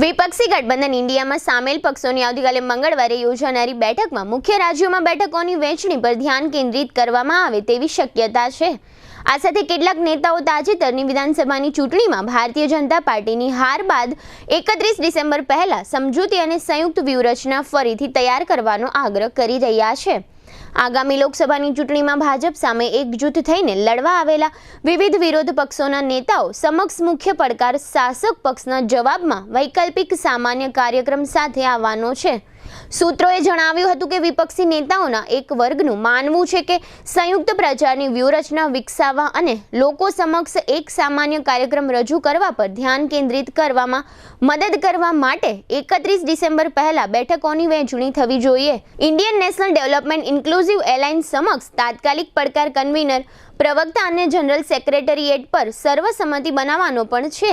વિપક્ષી ગઠબંધન ઇન્ડિયામાં સામેલ પક્ષોની આવતીકાલે મંગળવારે યોજાનારી બેઠકમાં મુખ્ય રાજ્યોમાં બેઠકોની વહેંચણી પર ધ્યાન કેન્દ્રિત કરવામાં આવે તેવી શક્યતા છે। આ સાથે કેટલાક નેતાઓ તાજેતરની વિધાનસભાની ચૂંટણીમાં ભારતીય જનતા પાર્ટીની હાર બાદ 31 ડિસેમ્બર પહેલા સમજૂતી અને સંયુક્ત વ્યૂહરચના ફરીથી તૈયાર કરવાનો આગ્રહ કરી રહ્યા છે। આગામી લોકસભાની ચૂંટણીમાં ભાજપ સામે એકજૂથ થઈને લડવા આવેલા વિવિધ વિરોધ પક્ષોના નેતાઓ સમક્ષ મુખ્ય પડકાર શાસક પક્ષના જવાબમાં વૈકલ્પિક સામાન્ય કાર્યક્રમ સાથે આવવાનો છે। સૂત્રોએ જણાવ્યું હતું કે વિપક્ષી નેતાઓના એક વર્ગનું માનવું છે કે સંયુક્ત પ્રચારની વ્યૂહરચના વિકસાવવા અને લોકો સમક્ષ એક સામાન્ય કાર્યક્રમ રજૂ કરવા પર ધ્યાન કેન્દ્રિત કરવામાં મદદ કરવા માટે 31 ડિસેમ્બર પહેલા બેઠકોની વહેંચણી થવી જોઈએ। Indian national development inclusive alliance સમક્ષ તાત્કાલિક પડકાર કન્વીનર, પ્રવક્તા અને જનરલ સેક્રેટરીએટ પર સર્વસંમતિ બનાવવાનો પણ છે,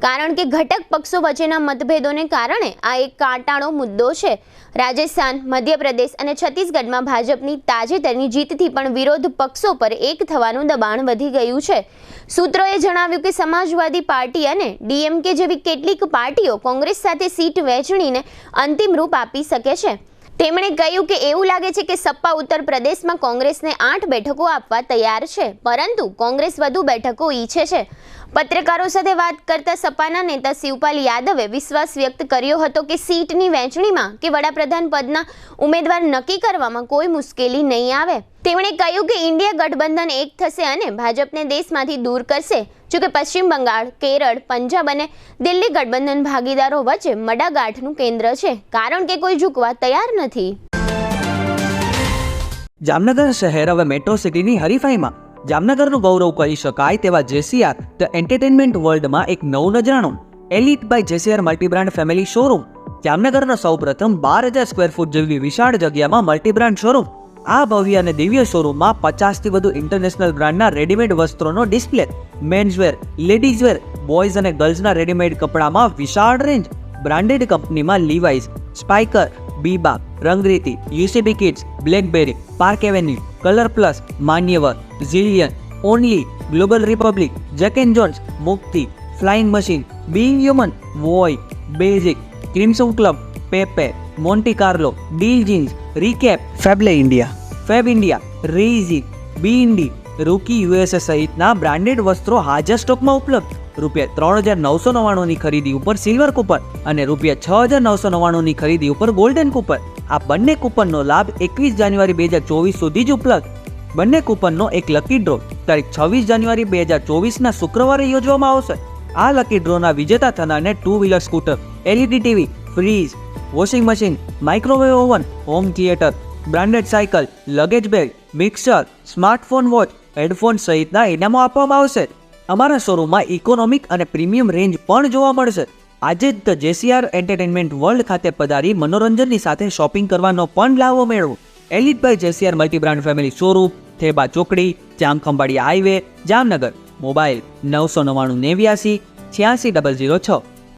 કારણ કે ઘટક પક્ષો વચ્ચેના મતભેદોને કારણે આ એક કાંટાળો મુદ્દો છે। રાજસ્થાન, મધ્યપ્રદેશ અને છત્તીસગઢમાં ભાજપની તાજેતરની જીતથી પણ વિરોધ પક્ષો પર એક થવાનું દબાણ વધી ગયું છે। સૂત્રોએ જણાવ્યું કે સમાજવાદી પાર્ટી અને ડીએમકે જેવી કેટલીક પાર્ટીઓ કોંગ્રેસ સાથે સીટ વહેંચણીને અંતિમ રૂપ આપી શકે છે। તેમણે કહ્યું કે એવું લાગે છે કે સપા ઉત્તર પ્રદેશમાં કોંગ્રેસને 8 બેઠકો આપવા તૈયાર છે, પરંતુ કોંગ્રેસ વધુ બેઠકો ઈચ્છે છે। પત્રકારો સાથે વાત કરતા સપાના નેતા શિવપાલ યાદવે વિશ્વાસ વ્યક્ત કર્યો હતો કે સીટની વહેંચણીમાં કે વડાપ્રધાન પદના ઉમેદવાર નક્કી કરવામાં કોઈ મુશ્કેલી નહીં આવે। તેમણે કહ્યું કે ઇન્ડિયા ગઠબંધન એક થશે અને ભાજપને દેશમાંથી દૂર કરશે। જોકે પશ્ચિમ બંગાળ, કેરળ, પંજાબ અને દિલ્હી ગઠબંધન ભાગીદારો વચ્ચે મડાગાંઠનું કેન્દ્ર છે, કારણ કે કોઈ ઝૂકવા તૈયાર નથી। જામનગર શહેર હવે મેટ્રો સિટીની હરીફાઈમાં જામનગરનું ગૌરવ કરી શકાય તેવા જેસીઆર ધ એન્ટરટેનમેન્ટ વર્લ્ડમાં એક નવું નજરાણું elite by જેસીઆર multi brand family showroom. જામનગરના સૌપ્રથમ 12,000 સ્ક્વેર ફૂટ જેવી વિશાળ જગ્યામાં મલ્ટીબ્રાન્ડ શોરૂમ। આ ભવ્ય અને દિવ્ય શોરૂમમાં 50થી વધુ ઇન્ટરનેશનલ બ્રાન્ડના રેડીમેડ વસ્ત્રોનો ડિસ્પ્લે, મેન્સવેર, લેડીઝવેર, બોયઝ અને ગર્લ્સના રેડીમેડ કપડામાં વિશાળ રેન્જ, બ્રાન્ડેડ કંપનીમાં Levi's, Spykar, Biba, Rangriti, UCB kids, Blackberry, Park Avenue, Colour Plus, Manyavar, ઝિલિયન, Only, Global Republic, Jack and Jones, Mukti, Flying Machine, Being Human, વોય, basic, Crimson Club, Pepe, Monte Carlo, Deal jeans, રીકેપ, ફેબલે India, Fab India, રેઝી, બીઇન્ડી, Rookie USA સહિતના branded વસ્ત્રો હાજર સ્ટોકમાં ઉપલબ્ધ। ₹3,999ની ખરીદી ઉપર સિલ્વર કૂપન અને ₹6,999ની ખરીદી ઉપર ગોલ્ડન કૂપન। આ બંને કૂપનનો લાભ 21 જાન્યુઆરી 2024 સુધી જ ઉપલબ્ધ। બંને કૂપનનો એક લકી ડ્રો તારીખ 26 જાન્યુઆરી 2024ના શુક્રવારે યોજવામાં આવશે। આ લકી ડ્રોના વિજેતા થનારને 2 wheeler scooter, LED TV, fridge, washing machine, microwave oven, home theatre, branded cycle, luggage bag, mixer, smartphone watch, headphone સહિતના ઇનામો આપવામાં આવશે। અમારા શોરૂમમાં ઇકોનોમિક અને પ્રીમિયમ રેન્જ પણ જોવા મળશે। આજે જ ધ જેસીઆર એન્ટરટેનમેન્ટ વર્લ્ડ ખાતે પધારી મનોરંજનની સાથે શોપિંગ કરવાનો પણ લાવો મેળવો। Elite by જેસીઆર multi brand family showroom, Theba ચોકડી, જામખંભાળિયા હાઈવે, જામનગર। મોબાઈલ 999 89 86 006।